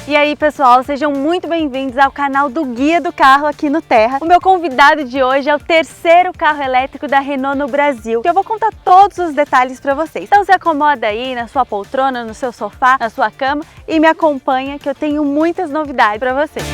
E aí pessoal, sejam muito bem-vindos ao canal do Guia do Carro aqui no Terra. O meu convidado de hoje é o terceiro carro elétrico da Renault no Brasil. E eu vou contar todos os detalhes para vocês. Então se acomoda aí na sua poltrona, no seu sofá, na sua cama e me acompanha que eu tenho muitas novidades para vocês.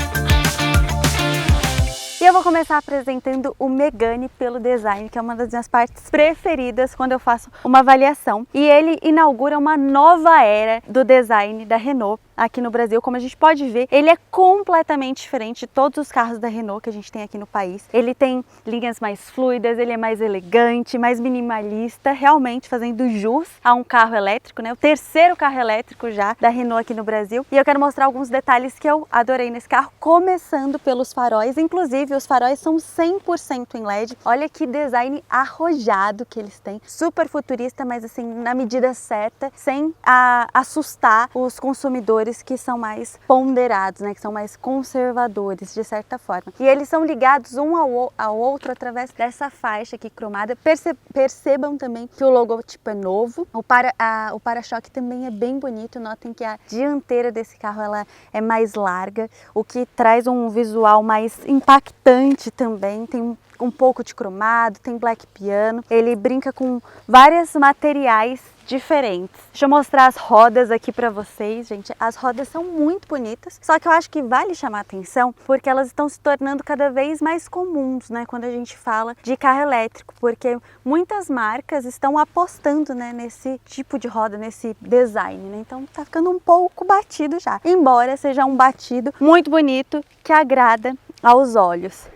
E eu vou começar apresentando o Megane pelo design, que é uma das minhas partes preferidas quando eu faço uma avaliação. E ele inaugura uma nova era do design da Renault aqui no Brasil. Como a gente pode ver, ele é completamente diferente de todos os carros da Renault que a gente tem aqui no país. Ele tem linhas mais fluidas, ele é mais elegante, mais minimalista, realmente fazendo jus a um carro elétrico, né? O terceiro carro elétrico já da Renault aqui no Brasil. E eu quero mostrar alguns detalhes que eu adorei nesse carro, começando pelos faróis. Inclusive, os faróis são 100% em LED. Olha que design arrojado que eles têm. Super futurista, mas assim, na medida certa, sem assustar os consumidores que são mais ponderados, né, que são mais conservadores de certa forma. E eles são ligados um ao outro através dessa faixa aqui cromada. Percebam também que o logotipo é novo. O para-choque também é bem bonito. Notem que a dianteira desse carro ela é mais larga, o que traz um visual mais impactante também. Tem um pouco de cromado, tem black piano. Ele brinca com vários materiais diferentes. Deixa eu mostrar as rodas aqui para vocês, gente. As rodas são muito bonitas, só que eu acho que vale chamar a atenção porque elas estão se tornando cada vez mais comuns, né, quando a gente fala de carro elétrico, porque muitas marcas estão apostando, né, nesse tipo de roda, nesse design, né? Então tá ficando um pouco batido já, embora seja um batido muito bonito que agrada aos olhos.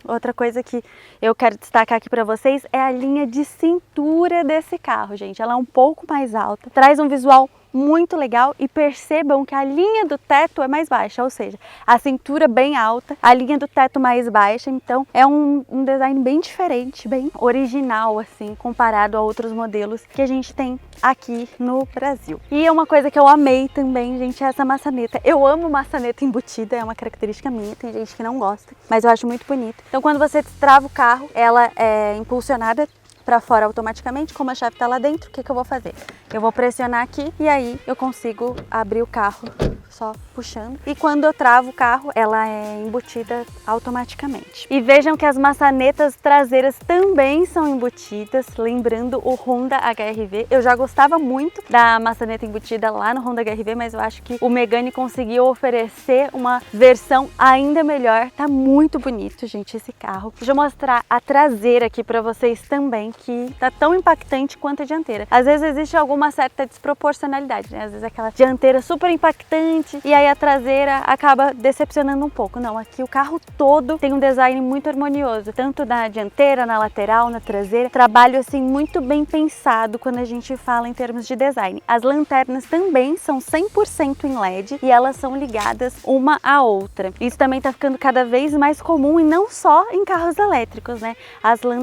Outra coisa que eu quero destacar aqui para vocês é a linha de cintura desse carro, gente. Ela é um pouco mais alta, traz um visual muito legal e percebam que a linha do teto é mais baixa, ou seja, a cintura bem alta, a linha do teto mais baixa, então é um design bem diferente, bem original assim, comparado a outros modelos que a gente tem aqui no Brasil. E uma coisa que eu amei também, gente, é essa maçaneta. Eu amo maçaneta embutida, é uma característica minha, tem gente que não gosta, mas eu acho muito bonito. Então quando você destrava o carro, ela é impulsionada para fora automaticamente. Como a chave está lá dentro, o que eu vou fazer? Eu vou pressionar aqui e aí eu consigo abrir o carro só puxando. E quando eu travo o carro, ela é embutida automaticamente. E vejam que as maçanetas traseiras também são embutidas, lembrando o Honda HR-V. Eu já gostava muito da maçaneta embutida lá no Honda HR-V, mas eu acho que o Megane conseguiu oferecer uma versão ainda melhor. Tá muito bonito, gente, esse carro. Deixa eu mostrar a traseira aqui para vocês também, que tá tão impactante quanto a dianteira. Às vezes existe alguma certa desproporcionalidade, né? Às vezes aquela dianteira super impactante e aí a traseira acaba decepcionando um pouco. Não, aqui o carro todo tem um design muito harmonioso, tanto na dianteira, na lateral, na traseira. Trabalho assim muito bem pensado quando a gente fala em termos de design. As lanternas também são 100% em LED e elas são ligadas uma à outra. Isso também tá ficando cada vez mais comum e não só em carros elétricos, né?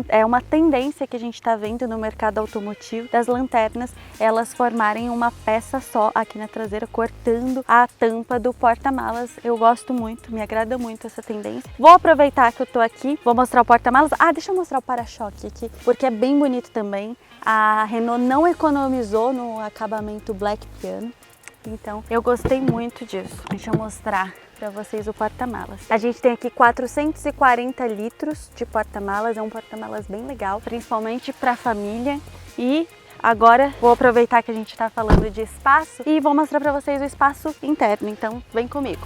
É uma tendência que a gente está vendo no mercado automotivo das lanternas, elas formarem uma peça só aqui na traseira, cortando a tampa do porta-malas. Eu gosto muito, me agrada muito essa tendência. Vou aproveitar que eu tô aqui, vou mostrar o porta-malas. Deixa eu mostrar o para-choque aqui, porque é bem bonito também. A Renault não economizou no acabamento black piano, então eu gostei muito disso. Deixa eu mostrar para vocês o porta-malas. A gente tem aqui 440 litros de porta-malas, é um porta-malas bem legal, principalmente para família. E agora vou aproveitar que a gente está falando de espaço e vou mostrar para vocês o espaço interno, então vem comigo.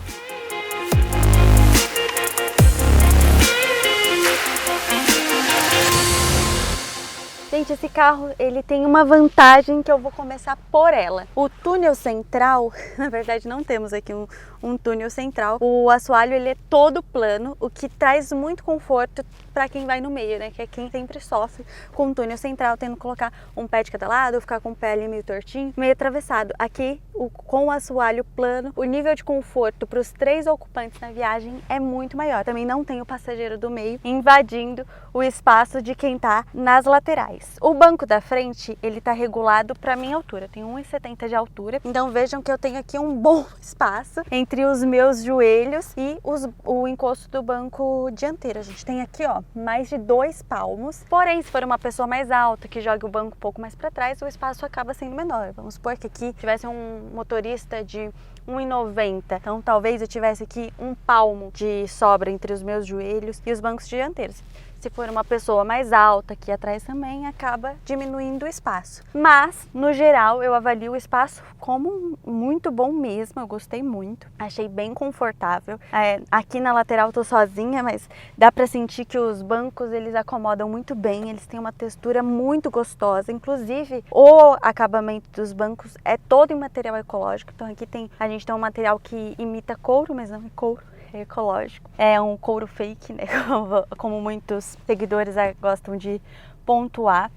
Gente, esse carro ele tem uma vantagem que eu vou começar por ela. O túnel central, na verdade não temos aqui um túnel central. O assoalho ele é todo plano, o que traz muito conforto para quem vai no meio, né? Que é quem sempre sofre com o túnel central, tendo que colocar um pé de cada lado, ou ficar com o pé ali meio tortinho, meio atravessado. Aqui, com o assoalho plano, o nível de conforto para os 3 ocupantes na viagem é muito maior. Também não tem o passageiro do meio invadindo o espaço de quem tá nas laterais. O banco da frente, ele tá regulado para minha altura, tem 1,70 de altura, então vejam que eu tenho aqui um bom espaço entre os meus joelhos e o encosto do banco dianteiro. A gente tem aqui, ó, mais de 2 palmos, porém, se for uma pessoa mais alta, que jogue o banco um pouco mais para trás, o espaço acaba sendo menor. Vamos supor que aqui tivesse um motorista de 1,90, então talvez eu tivesse aqui um palmo de sobra entre os meus joelhos e os bancos dianteiros. Se for uma pessoa mais alta aqui atrás também, acaba diminuindo o espaço. Mas, no geral, eu avalio o espaço como muito bom mesmo, eu gostei muito. Achei bem confortável. Aqui na lateral eu tô sozinha, mas dá pra sentir que os bancos, eles acomodam muito bem, eles têm uma textura muito gostosa. Inclusive, o acabamento dos bancos é todo em material ecológico. Então aqui a gente tem um material que imita couro, mas não é couro. É ecológico. É um couro fake, né? Como muitos seguidores gostam de pontuar.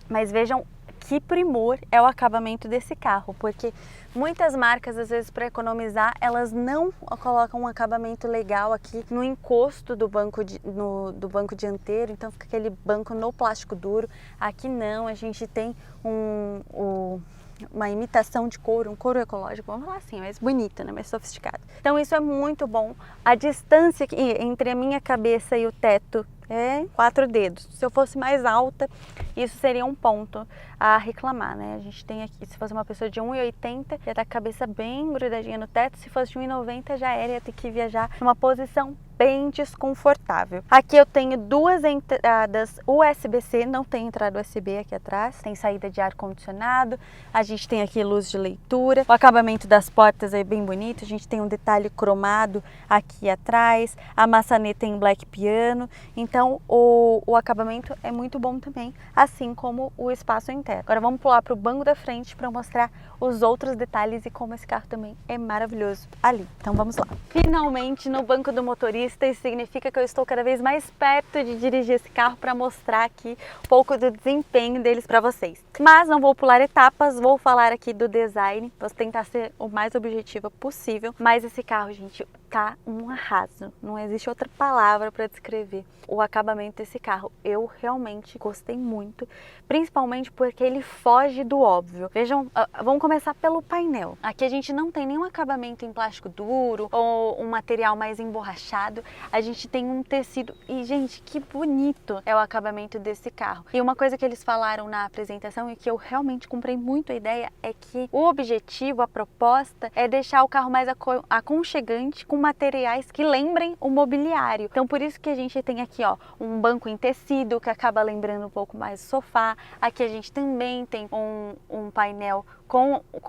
Mas vejam que primor é o acabamento desse carro, porque muitas marcas, às vezes, para economizar, elas não colocam um acabamento legal aqui no encosto do banco, do banco dianteiro, então fica aquele banco no plástico duro. Aqui não, a gente tem uma imitação de couro, um couro ecológico, vamos falar assim, mais bonito, né? Mais sofisticado. Então isso é muito bom. A distância entre a minha cabeça e o teto é 4 dedos. Se eu fosse mais alta, isso seria um ponto a reclamar, né? A gente tem aqui, se fosse uma pessoa de 1,80, ia estar com a cabeça bem grudadinha no teto. Se fosse de 1,90, já ia ter que viajar numa posição bem desconfortável. Aqui eu tenho 2 entradas USB-C, não tem entrada USB aqui atrás, tem saída de ar-condicionado, a gente tem aqui luz de leitura, o acabamento das portas é bem bonito, a gente tem um detalhe cromado aqui atrás, a maçaneta em black piano, então o acabamento é muito bom também, assim como o espaço interno. Agora vamos pular para o banco da frente para mostrar os outros detalhes e como esse carro também é maravilhoso ali. Então vamos lá. Finalmente no banco do motorista, isso significa que eu estou cada vez mais perto de dirigir esse carro para mostrar aqui um pouco do desempenho deles para vocês. Mas não vou pular etapas, vou falar aqui do design, vou tentar ser o mais objetiva possível. Mas esse carro, gente, tá um arraso, não existe outra palavra para descrever o acabamento desse carro. Eu realmente gostei muito, principalmente porque ele foge do óbvio. Vejam, vamos começar pelo painel. Aqui a gente não tem nenhum acabamento em plástico duro ou um material mais emborrachado. A gente tem um tecido e, gente, que bonito é o acabamento desse carro. E uma coisa que eles falaram na apresentação e que eu realmente comprei muito a ideia é que o objetivo, a proposta é deixar o carro mais aconchegante com materiais que lembrem o mobiliário. Então por isso que a gente tem aqui, ó, um banco em tecido que acaba lembrando um pouco mais o sofá. Aqui a gente também tem um painel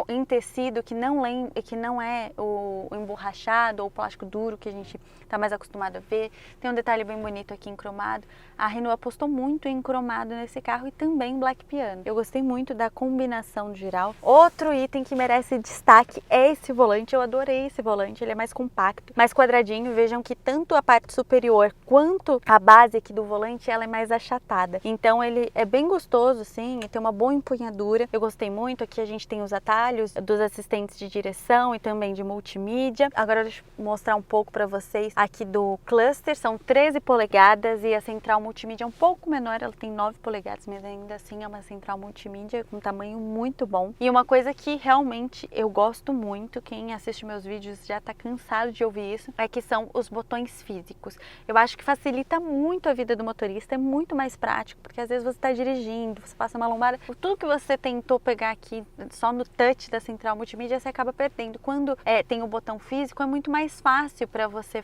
em tecido que não é o emborrachado ou o plástico duro que a gente está mais acostumado a ver. Tem um detalhe bem bonito aqui em cromado. A Renault apostou muito em cromado nesse carro e também black piano. Eu gostei muito da combinação geral. Outro item que merece destaque é esse volante. Eu adorei esse volante, ele é mais compacto, mais quadradinho. Vejam que tanto a parte superior quanto a base aqui do volante, ela é mais achatada. Então ele é bem gostoso, sim, e tem uma boa empunhadura. Eu gostei muito. Aqui a gente tem os atalhos dos assistentes de direção e também de multimídia. Agora deixa eu mostrar um pouco para vocês aqui do cluster. São 13 polegadas e a central multimídia é um pouco menor, ela tem 9 polegadas, mas ainda assim é uma central multimídia com um tamanho muito bom. E uma coisa que realmente eu gosto muito, quem assiste meus vídeos já tá cansado de ouvir isso, é que são os botões físicos. Eu acho que facilita muito a vida do motorista, é muito mais prático, porque às vezes você está dirigindo, você passa uma lombada, tudo que você tentou pegar aqui só no touch da central multimídia, você acaba perdendo. Quando tem o botão físico, é muito mais fácil para você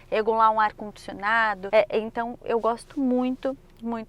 regular um ar-condicionado. Então, eu gosto muito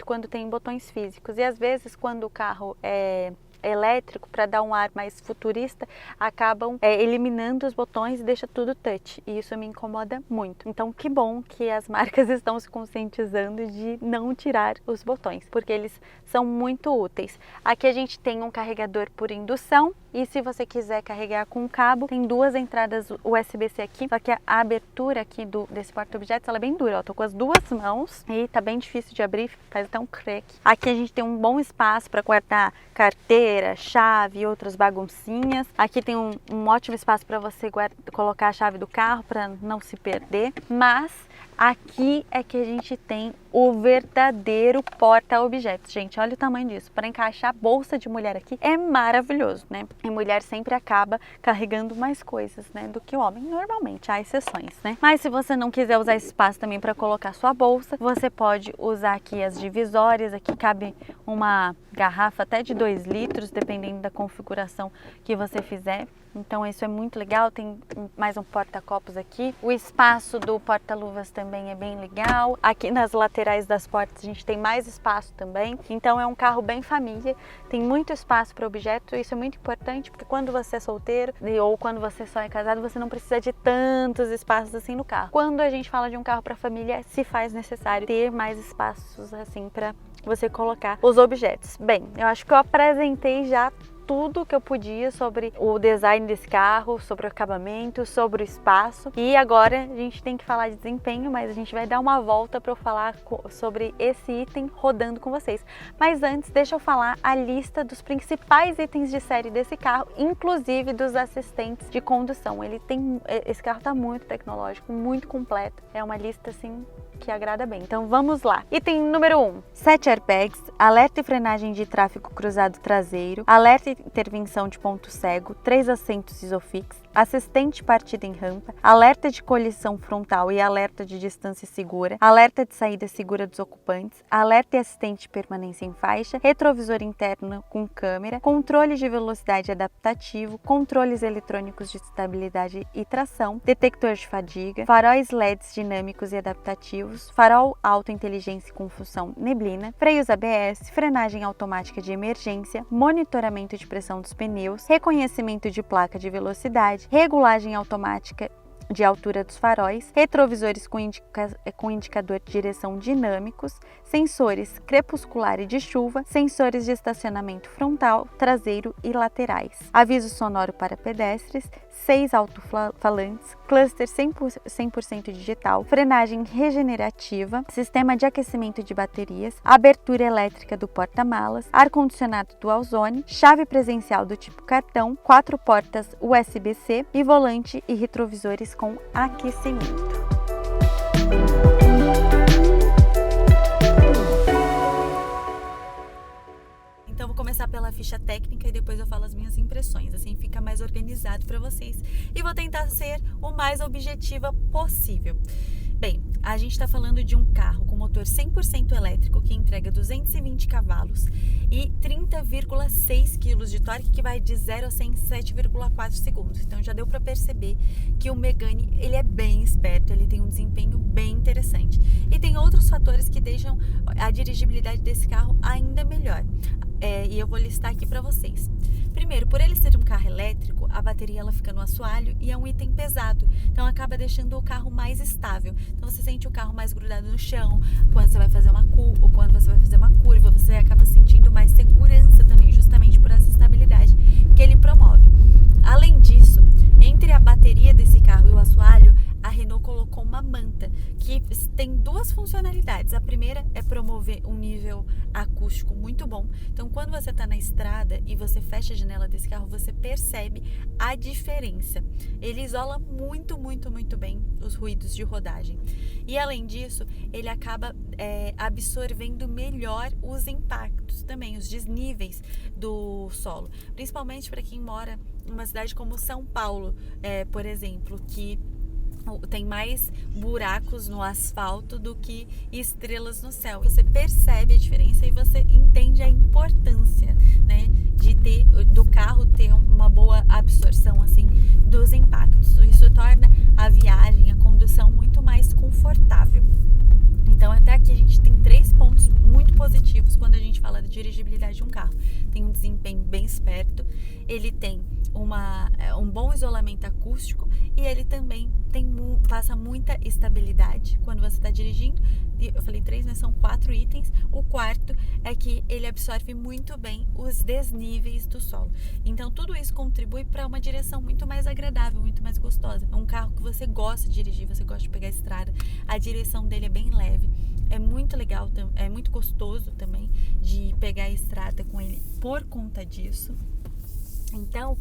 quando tem botões físicos. E às vezes, quando o carro é elétrico, para dar um ar mais futurista, acabam eliminando os botões e deixa tudo touch, e isso me incomoda muito. Então que bom que as marcas estão se conscientizando de não tirar os botões, porque eles são muito úteis. Aqui a gente tem um carregador por indução, e se você quiser carregar com cabo, tem 2 entradas USB-C aqui, só que a abertura aqui desse porta-objetos, ela é bem dura, ó, tô com as 2 mãos e tá bem difícil de abrir, faz até um crack. Aqui a gente tem um bom espaço para guardar carteira, chave e outras baguncinhas. Aqui tem um ótimo espaço para você colocar a chave do carro para não se perder, mas aqui é que a gente tem o verdadeiro porta-objetos. Gente, olha o tamanho disso. Para encaixar bolsa de mulher aqui é maravilhoso, né? E mulher sempre acaba carregando mais coisas, né, do que o homem, normalmente, há exceções, né? Mas se você não quiser usar esse espaço também para colocar sua bolsa, você pode usar aqui as divisórias, aqui cabe uma garrafa até de 2 litros, dependendo da configuração que você fizer. Então isso é muito legal, tem mais um porta-copos aqui. O espaço do porta-luvas também é bem legal. Aqui nas laterais das portas a gente tem mais espaço também. Então é um carro bem família, tem muito espaço para objeto. Isso é muito importante porque quando você é solteiro ou quando você só é casado, você não precisa de tantos espaços assim no carro. Quando a gente fala de um carro para família, se faz necessário ter mais espaços assim para você colocar os objetos. Bem, eu acho que eu apresentei já tudo que eu podia sobre o design desse carro, sobre o acabamento, sobre o espaço. E agora a gente tem que falar de desempenho, mas a gente vai dar uma volta para eu falar sobre esse item rodando com vocês. Mas antes, deixa eu falar a lista dos principais itens de série desse carro, inclusive dos assistentes de condução. Esse carro está muito tecnológico, muito completo. É uma lista assim que agrada bem. Então vamos lá. Item número 1. 7 airbags, alerta e frenagem de tráfego cruzado traseiro, alerta e intervenção de ponto cego, 3 assentos Isofix, assistente partida em rampa, alerta de colisão frontal e alerta de distância segura, alerta de saída segura dos ocupantes, alerta e assistente de permanência em faixa, retrovisor interno com câmera, controle de velocidade adaptativo, controles eletrônicos de estabilidade e tração, detector de fadiga, faróis LEDs dinâmicos e adaptativos, farol alta inteligência com função neblina, freios ABS, frenagem automática de emergência, monitoramento de pressão dos pneus, reconhecimento de placa de velocidade, regulagem automática de altura dos faróis, retrovisores com indicador de direção dinâmicos, sensores crepuscular e de chuva, sensores de estacionamento frontal, traseiro e laterais, aviso sonoro para pedestres, 6 alto-falantes, cluster 100% digital, frenagem regenerativa, sistema de aquecimento de baterias, abertura elétrica do porta-malas, ar-condicionado dual zone, chave presencial do tipo cartão, 4 portas USB-C e volante e retrovisores com aquecimento. Então vou começar pela ficha técnica e depois eu falo as minhas impressões, assim fica mais organizado para vocês. E vou tentar ser o mais objetiva possível. Bem, a gente está falando de um carro com motor 100% elétrico que entrega 220 cavalos e 30,6 kg de torque, que vai de 0 a 100 em 7,4 segundos. Então já deu para perceber que o Megane ele é bem esperto, ele tem um desempenho bem interessante. E tem outros fatores que deixam a dirigibilidade desse carro ainda melhor. E eu vou listar aqui para vocês. Primeiro, por ele ser um carro elétrico, a bateria ela fica no assoalho e é um item pesado, então acaba deixando o carro mais estável. Então você sente o carro mais grudado no chão, quando você vai fazer uma curva, você acaba sentindo mais segurança também, justamente por essa estabilidade que ele promove. Além disso, entre a bateria desse carro e o assoalho, a Renault colocou uma manta que tem 2 funcionalidades. A primeira é promover um nível acústico muito bom. Então, quando você está na estrada e você fecha a janela desse carro, você percebe a diferença. Ele isola muito bem os ruídos de rodagem. E, além disso, ele acaba absorvendo melhor os impactos também, os desníveis do solo. Principalmente para quem mora em uma cidade como São Paulo, por exemplo, que tem mais buracos no asfalto do que estrelas no céu. Você percebe a diferença e você entende a importância, né, do carro ter uma boa absorção assim dos impactos. Isso torna a viagem, a condução muito mais confortável. Então até aqui a gente tem 3 pontos muito positivos quando a gente fala de dirigibilidade de um carro. Tem um desempenho bem esperto, ele tem um bom isolamento acústico e ele também passa muita estabilidade quando você está dirigindo. Eu falei 3, mas são 4 itens. O quarto é que ele absorve muito bem os desníveis do solo. Então tudo isso contribui para uma direção muito mais agradável, muito mais gostosa. É um carro que você gosta de dirigir, você gosta de pegar a estrada. A direção dele é bem leve. É muito legal, é muito gostoso também de pegar a estrada com ele por conta disso. Então,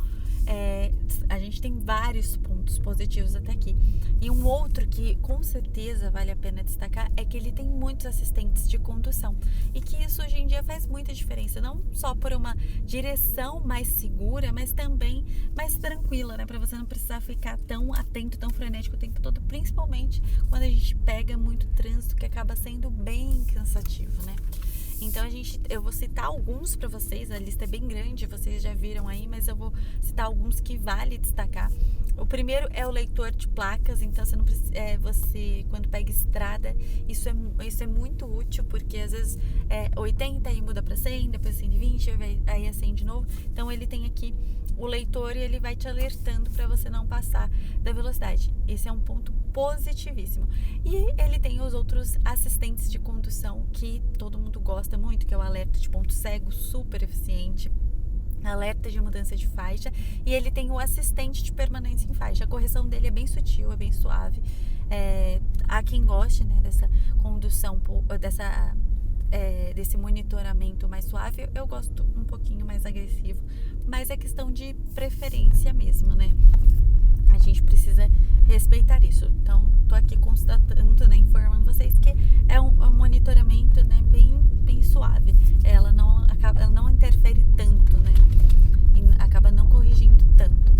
a gente tem vários pontos positivos até aqui. E um outro que com certeza vale a pena destacar é que ele tem muitos assistentes de condução. E que isso hoje em dia faz muita diferença, não só por uma direção mais segura, mas também mais tranquila, né? Para você não precisar ficar tão atento, tão frenético o tempo todo, principalmente quando a gente pega muito trânsito, que acaba sendo bem cansativo, né? Então eu vou citar alguns para vocês, a lista é bem grande, vocês já viram aí, mas eu vou citar alguns que vale destacar. O primeiro é o leitor de placas, então você não precisa, você quando pega estrada, isso é muito útil, porque às vezes 80 e muda para 100, depois 120, aí é 100 de novo. Então ele tem aqui o leitor e ele vai te alertando para você não passar da velocidade. Esse é um ponto positivíssimo. E ele tem os outros assistentes de condução que todo mundo gosta muito, que é o alerta de ponto cego, super eficiente, alerta de mudança de faixa, e ele tem o assistente de permanência em faixa. A correção dele é bem sutil, é bem suave. Há quem goste, né, dessa condução, desse monitoramento mais suave. Eu gosto um pouquinho mais agressivo, mas é questão de preferência mesmo, né? A gente precisa respeitar isso. Então, tô aqui constatando, né, informando vocês que é um monitoramento, né, bem suave. Ela não interfere tanto, né? E acaba não corrigindo tanto.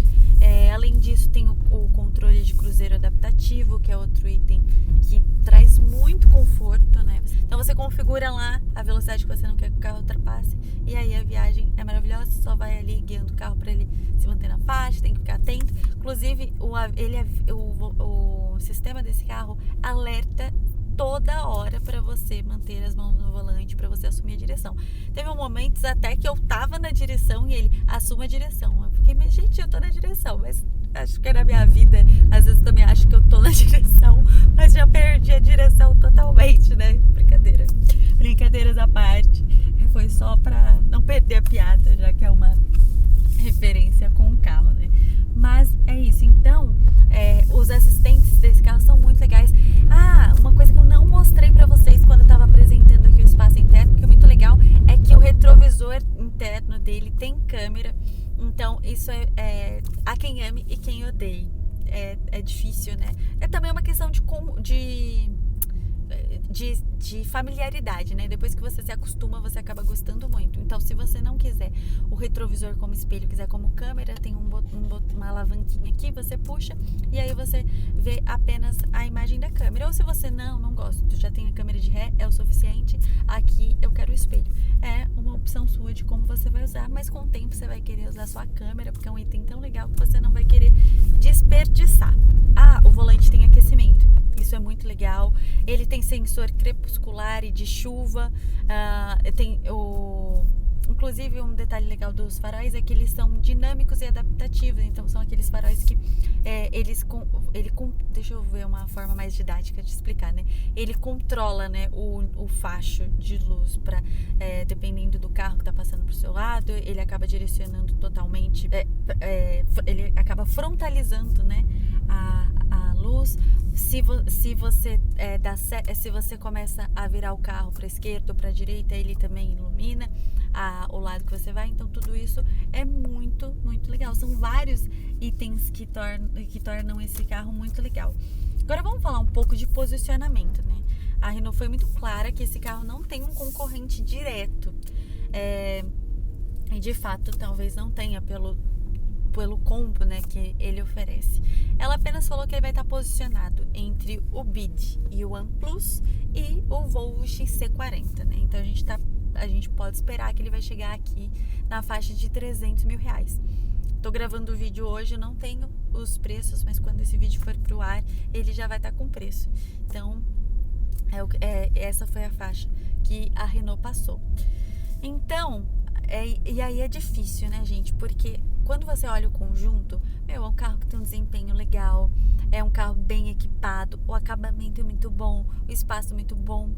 Além disso, tem o controle de cruzeiro adaptativo, que é outro item que traz muito conforto, né? Então você configura lá a velocidade que você não quer que o carro ultrapasse, e aí a viagem é maravilhosa, só vai ali guiando o carro para ele se manter na faixa, tem que ficar atento. Inclusive, o sistema desse carro alerta toda hora para você manter as mãos no volante, para você assumir a direção. Teve momentos até que eu tava na direção e ele assuma a direção. Eu fiquei, mas gente, eu tô na direção, mas acho que na minha vida, às vezes eu também acho que eu tô na direção, mas já perdi a direção totalmente, né? Brincadeiras à parte. Foi só pra não perder a piada, já que é uma referência com o carro, né? Mas é isso. Então, os assistentes desse carro são muito legais. Uma coisa que eu não mostrei pra vocês quando eu tava apresentando aqui o espaço interno, que é muito legal, é que o retrovisor interno dele tem câmera. Então, isso há quem ame e quem odeie. É difícil, né? É também uma questão de familiaridade, né? Depois que você se acostuma, você acaba gostando muito. Então, se você não quiser o retrovisor como espelho, quiser como câmera, tem uma alavanquinha aqui, você puxa e aí você vê apenas a imagem da câmera. Ou se você não gosta, já tem a câmera de ré, é o suficiente, aqui eu quero o espelho. É uma opção sua de como você vai usar, mas com o tempo você vai querer usar sua câmera, porque é um item tão legal que você não vai querer desperdiçar. O volante tem aquecimento. Isso é muito legal. Ele tem sensor crepuscular e de chuva. Inclusive, um detalhe legal dos faróis é que eles são dinâmicos e adaptativos. Então, são aqueles faróis que deixa eu ver uma forma mais didática de explicar, né? Ele controla, né, o facho de luz para, dependendo do carro que está passando pro seu lado, ele acaba direcionando totalmente, ele acaba frontalizando, né, a luz. Se você começa a virar o carro para a esquerda ou para a direita, ele também ilumina o lado que você vai. Então tudo isso é muito, muito legal. São vários itens que tornam esse carro muito legal. Agora vamos falar um pouco de posicionamento, né? A Renault foi muito clara que esse carro não tem um concorrente direto. E de fato talvez não tenha pelo combo, né, que ele oferece. Ela apenas falou que ele vai estar posicionado entre o BID e o OnePlus e o Volvo XC40, né? Então a gente pode esperar que ele vai chegar aqui na faixa de 300 mil reais. Tô gravando o vídeo hoje, eu não tenho os preços, mas quando esse vídeo for pro ar, ele já vai estar com preço. Então, essa foi a faixa que a Renault passou. Então, e aí é difícil, né, gente? Porque quando você olha o conjunto, é um carro que tem um desempenho legal, é um carro bem equipado, o acabamento é muito bom, o espaço é muito bom,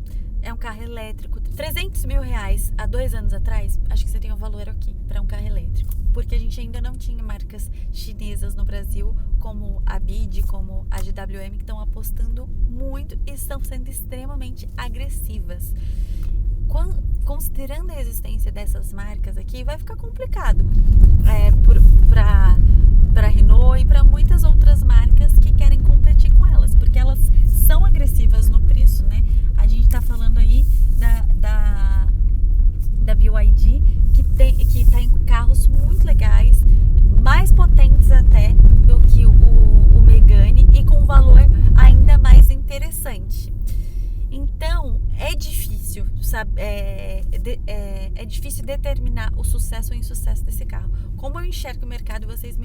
é um carro elétrico. 300 mil reais há 2 anos atrás, acho que você tem um valor aqui para um carro elétrico, porque a gente ainda não tinha marcas chinesas no Brasil, como a BID, como a GWM, que estão apostando muito e estão sendo extremamente agressivas. Considerando a existência dessas marcas aqui, vai ficar complicado é difícil determinar o sucesso ou insucesso desse carro. Como eu enxergo o mercado, vocês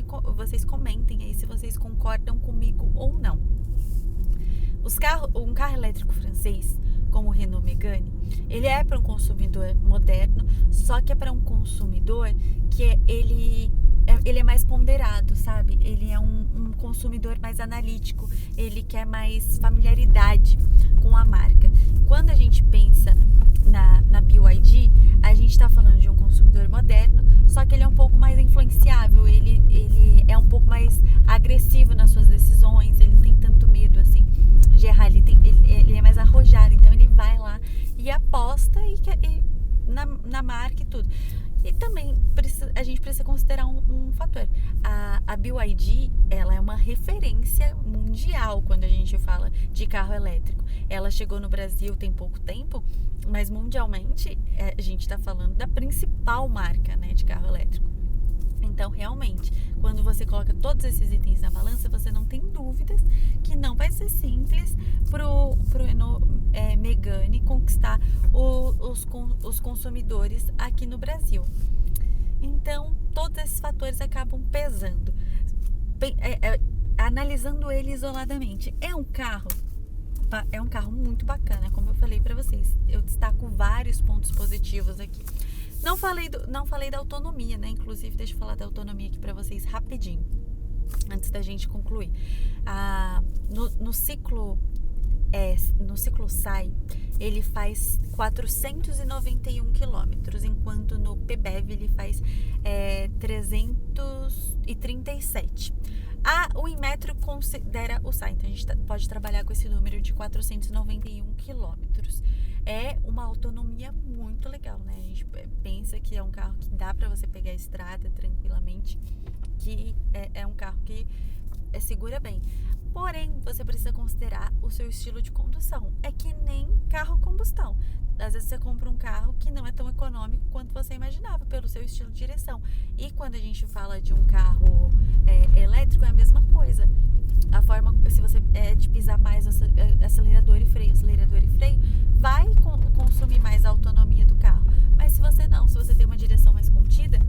comentem aí se vocês concordam comigo ou não. Um carro elétrico francês, como o Renault Megane, ele é para um consumidor moderno, só que é para um consumidor que ele é mais ponderado, sabe? Ele é um consumidor mais analítico, ele quer mais familiaridade com a marca. Quando a gente pensa na BYD, a gente está falando de um consumidor moderno, só que ele é um pouco mais influenciável, ele é um pouco mais agressivo nas suas decisões, ele não tem tanto medo assim de errar, ele é mais arrojado, então ele vai lá e aposta na marca e tudo. E também a gente precisa considerar um fator. A BYD, ela é uma referência mundial quando a gente fala de carro elétrico. Ela chegou no Brasil tem pouco tempo, mas mundialmente a gente está falando da principal marca, né, de carro elétrico. Então, realmente, quando você coloca todos esses itens na balança, você não tem dúvidas que não vai ser simples pro Renault Megane conquistar os consumidores aqui no Brasil. Então, todos esses fatores acabam pesando. Analisando ele isoladamente, é um carro muito bacana, como eu falei para vocês. Eu destaco vários pontos positivos aqui. Não falei da autonomia, né? Inclusive, deixa eu falar da autonomia aqui para vocês rapidinho, antes da gente concluir. No ciclo SAI, ele faz 491 quilômetros, enquanto no PBEV ele faz 337. O Inmetro considera o SAI, então a gente pode trabalhar com esse número de 491 quilômetros. É uma autonomia muito legal, né? A gente pensa que é um carro que dá para você pegar a estrada tranquilamente, que é um carro que segura bem. Porém, você precisa considerar o seu estilo de condução. É que nem carro combustão. Às vezes você compra um carro que não é tão econômico quanto você imaginava pelo seu estilo de direção. E quando a gente fala de um carro elétrico, é a mesma coisa. A forma, se você de pisar mais acelerador e freio, vai consumir mais a autonomia do carro. Mas se você tem uma direção mais contida,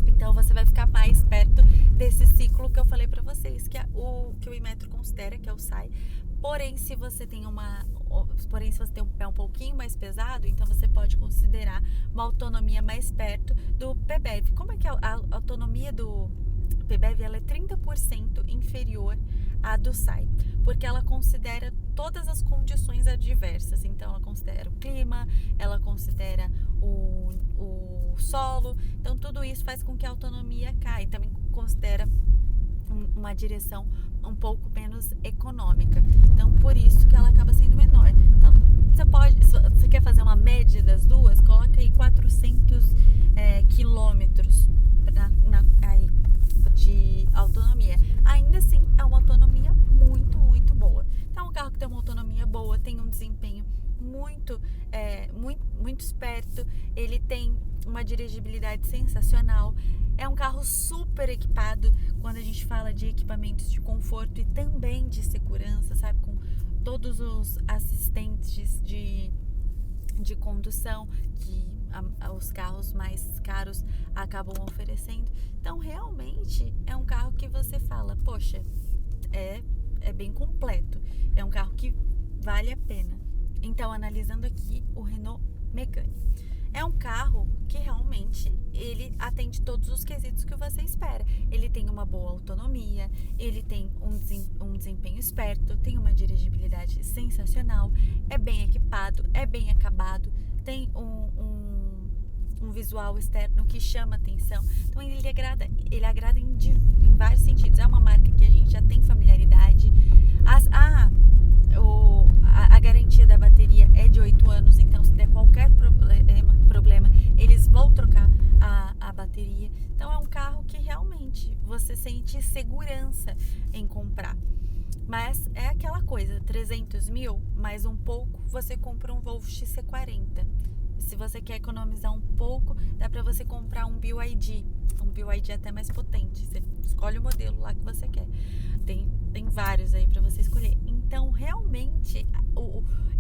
então você vai ficar mais perto desse ciclo que eu falei para vocês, que o Inmetro considera, que é o SAI. Porém, se você tem um pé um pouquinho mais pesado, então você pode considerar uma autonomia mais perto do PBEV. Como é que a autonomia do PBEV ela é 30% inferior à do SAI? Porque ela considera todas as condições adversas. Então, ela considera o clima, ela considera o solo. Então, tudo isso faz com que a autonomia caia. Também considera uma direção um pouco menos econômica. Então, por isso que ela acaba sendo menor. Então, se você quer fazer uma média das duas, coloca aí 400 quilômetros aí de autonomia. Ainda assim, é uma autonomia muito, muito boa. Então, um carro que tem uma autonomia boa, tem um desempenho muito esperto, ele tem uma dirigibilidade sensacional. É um carro super equipado quando a gente fala de equipamentos de conforto e também de segurança, sabe? Com todos os assistentes de condução que os carros mais caros acabam oferecendo. Então, realmente, é um carro que você fala, poxa, é bem completo. É um carro que vale a pena. Então, analisando aqui o Renault Megane. É um carro que realmente ele atende todos os quesitos que você espera. Ele tem uma boa autonomia, ele tem um desempenho esperto, tem uma dirigibilidade sensacional, é bem equipado, é bem acabado, tem um visual externo que chama atenção. Então ele agrada em vários sentidos. É uma marca que a gente já tem familiaridade. A garantia da bateria é de 8 anos, então se der qualquer problema, eles vão trocar a bateria. Então é um carro que realmente você sente segurança em comprar. Mas é aquela coisa, 300 mil, mais um pouco, você compra um Volvo XC40. se você quer economizar um pouco, dá para você comprar um BYD. Um BYD até mais potente. Você escolhe o modelo lá que você quer. Tem vários aí para você escolher. Então, realmente,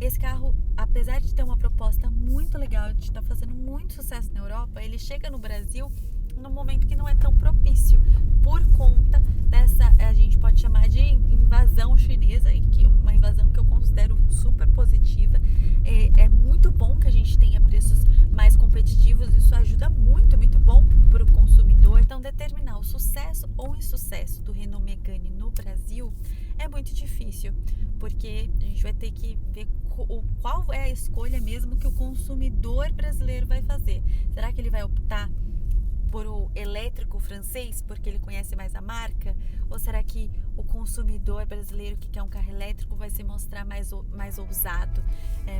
esse carro, apesar de ter uma proposta muito legal, de estar fazendo muito sucesso na Europa, ele chega no Brasil num momento que não é tão propício, por conta dessa, a gente pode chamar de invasão chinesa, e que uma invasão que eu considero super positiva. É muito bom que a gente tenha preços mais competitivos, isso ajuda muito, é muito bom para o consumidor. Então, determinar o sucesso ou insucesso do Renault Megane no Brasil é muito difícil, porque a gente vai ter que ver qual é a escolha mesmo que o consumidor brasileiro vai fazer. Será que ele vai optar por o elétrico francês, porque ele conhece mais a marca? Ou será que o consumidor brasileiro que quer um carro elétrico vai se mostrar mais ousado,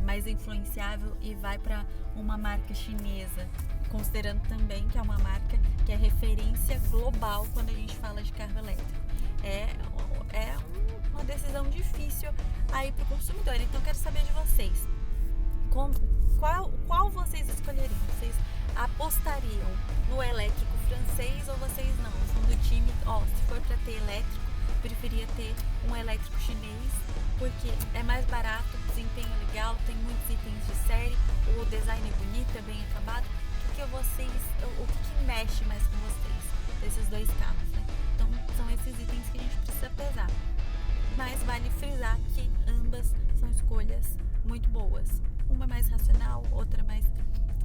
mais influenciável e vai para uma marca chinesa, considerando também que é uma marca que é referência global quando a gente fala de carro elétrico? É uma decisão difícil aí para o consumidor. Então, eu quero saber de vocês. Qual vocês escolheriam? Vocês apostariam no elétrico francês ou vocês não? São do time, se for para ter elétrico, preferia ter um elétrico chinês, porque é mais barato, o desempenho é legal, tem muitos itens de série, o design é bonito, é bem acabado. O que mexe mais com vocês desses dois carros, né? Então, são esses itens que a gente precisa pesar. Mas vale frisar que ambas são escolhas muito boas. Uma é mais racional, outra mais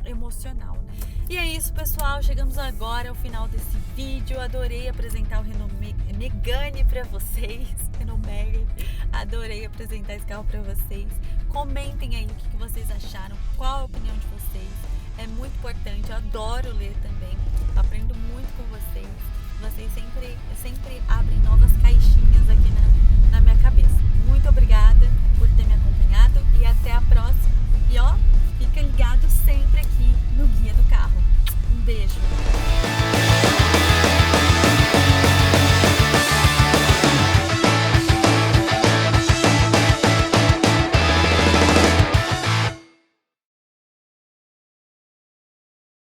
emocional, né? E é isso, pessoal, chegamos agora ao final desse vídeo. Adorei apresentar o Renault Megane para vocês, Renault Megane. Adorei apresentar esse carro para vocês. Comentem aí o que vocês acharam, qual a opinião de vocês. É muito importante, eu adoro ler também, aprendo muito com vocês. Vocês sempre abrem novas caixinhas